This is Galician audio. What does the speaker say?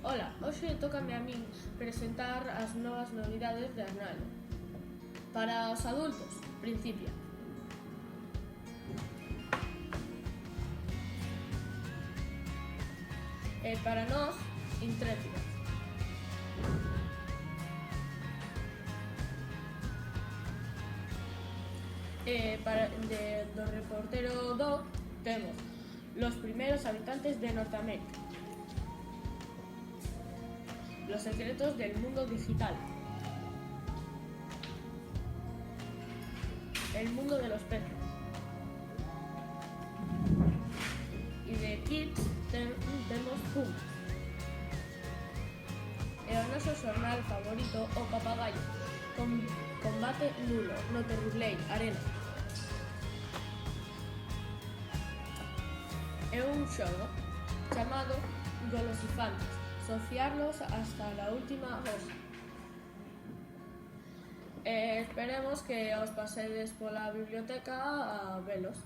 Ola, hoxe tócame a min presentar as novas novidades de Arnalo. Para os adultos, Principia. E para nós, Intrépida. Do reportero Doc temos Los primeros habitantes de Norteamérica, Los secretos del mundo digital, El mundo de los peces. E de Kids temos Pumas. E o noso xornal favorito, O Papagaio, combate nulo no Terriblei Arena. É un xogo chamado Golosifantes, sociarlos hasta la última rosa. Esperemos que os pasedes pola biblioteca a velos.